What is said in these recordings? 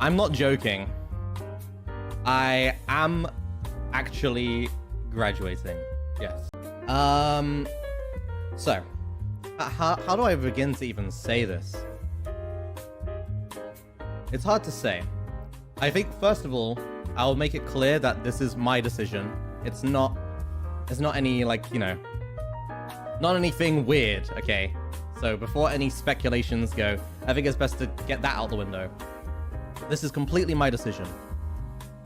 I'm not joking. I am actually graduating. Yes. So, how do I begin to even say this? It's hard to say. I think, first of all, I'll make it clear that this is my decision. It's not any, like, you know, not anything weird, okay? So before any speculations go, I think it's best to get that out the window. This is completely my decision.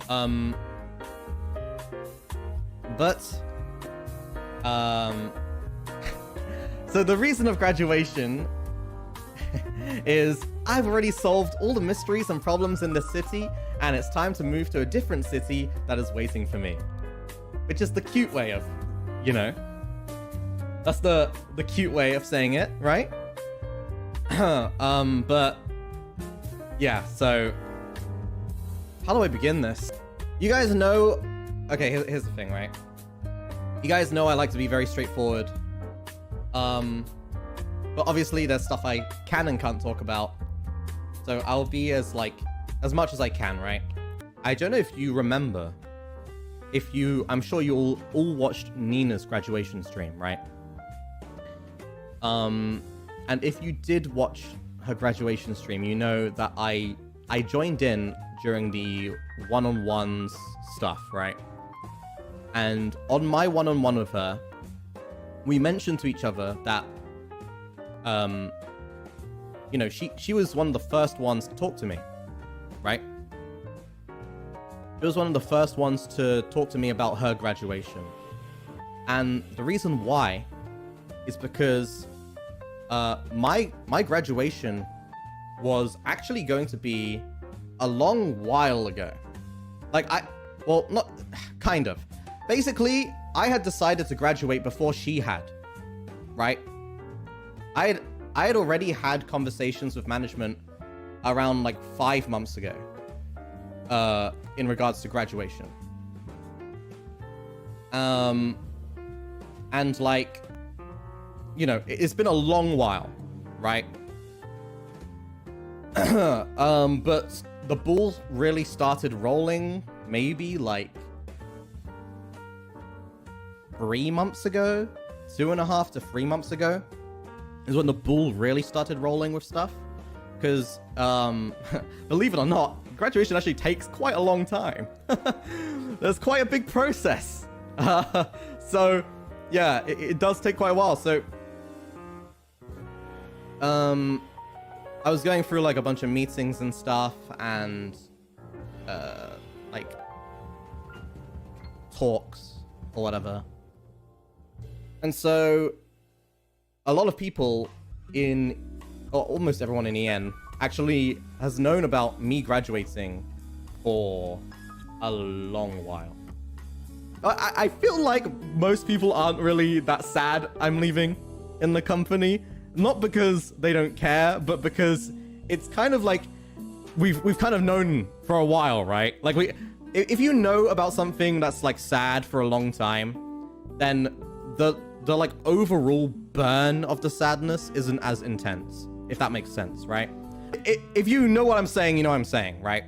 So the reason of graduation is I've already solved all the mysteries and problems in the city, and it's time to move to a different city that is waiting for me. Which is the cute way of, you know, that's the cute way of saying it, right? But yeah, so how do I begin this? You guys know, okay, here's the thing, right? You guys know I like to be very straightforward. But obviously there's stuff I can and can't talk about. So I'll be as much as I can, right? I don't know if you remember. I'm sure you all watched Nina's graduation stream, right? And if you did watch her graduation stream, you know that I joined in during the one-on-ones stuff, right? And on my one-on-one with her, we mentioned to each other that, you know, she was one of the first ones to talk to me, right? She was one of the first ones to talk to me about her graduation. And the reason why is because my graduation was actually going to be a long while ago. Like, well, not kind of. Basically, I had decided to graduate before she had, right? I had already had conversations with management around like 5 months ago, in regards to graduation. And like, you know, it's been a long while, right? But the ball really started rolling maybe like 3 months ago, 2.5 to 3 months ago is when the ball really started rolling with stuff. Because, believe it or not, graduation actually takes quite a long time. There's quite a big process. So, yeah, it does take quite a while. So, I was going through like a bunch of meetings and stuff, and like talks or whatever. And so a lot of people or almost everyone in EN actually has known about me graduating for a long while. I feel like most people aren't really that sad I'm leaving in the company. Not because they don't care, but because it's kind of like we've kind of known for a while, right? Like if you know about something that's like sad for a long time, then the like overall burn of the sadness isn't as intense, if that makes sense, right? If you know what I'm saying, you know what I'm saying, right?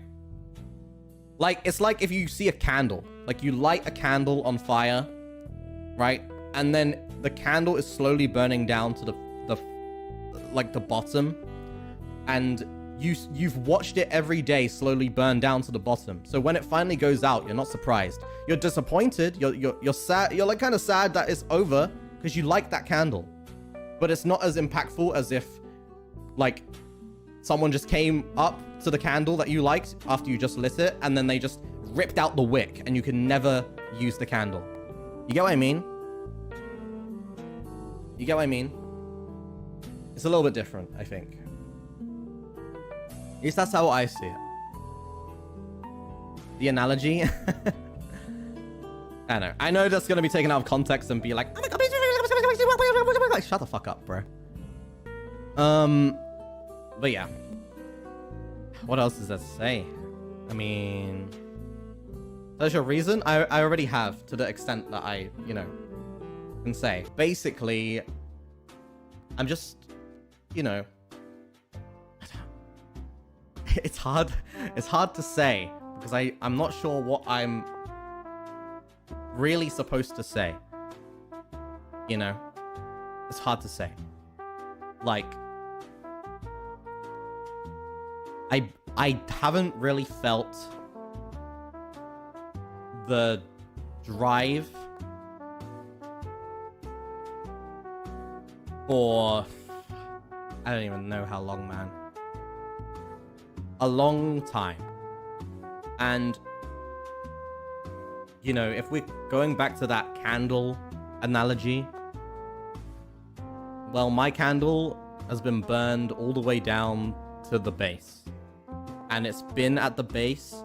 Like, it's like if you see a candle, like you light a candle on fire, right? And then the candle is slowly burning down to the bottom, and you've watched it every day slowly burn down to the bottom. So when it finally goes out, you're not surprised. You're disappointed. You're sad. You're like kind of sad that it's over because you like that candle, but it's not as impactful as if like someone just came up to the candle that you liked after you just lit it, and then they just ripped out the wick and you can never use the candle. You get what I mean? You get what I mean? It's a little bit different, I think. At least that's how I see it. The analogy. I know that's gonna be taken out of context and be like, oh my god, shut the fuck up, bro. But yeah. What else is there to say? I mean, there's your reason. I already have, to the extent that I, you know, can say. Basically, I'm just, you know, it's hard to say because I'm not sure what I'm really supposed to say. You know? It's hard to say. Like, I haven't really felt the drive for, I don't even know how long, man. A long time. And, you know, if we're going back to that candle analogy, well, my candle has been burned all the way down to the base. And it's been at the base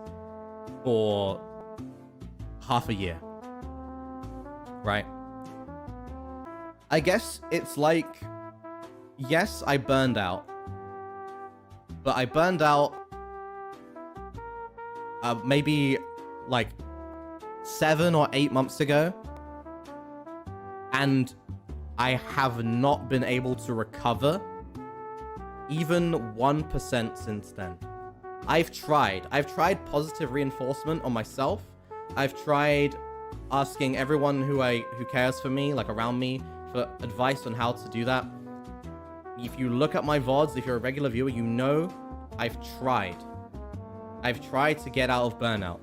for half a year. Right? I guess it's like, yes, I burned out. But I burned out maybe like 7 or 8 months ago. And I have not been able to recover even 1% since then. I've tried positive reinforcement on myself. I've tried asking everyone who cares for me, like around me, for advice on how to do that. If you look at my VODs, if you're a regular viewer, you know I've tried. I've tried to get out of burnout.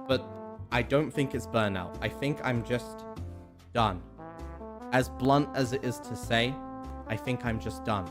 But I don't think it's burnout. I think I'm just done. As blunt as it is to say, I think I'm just done.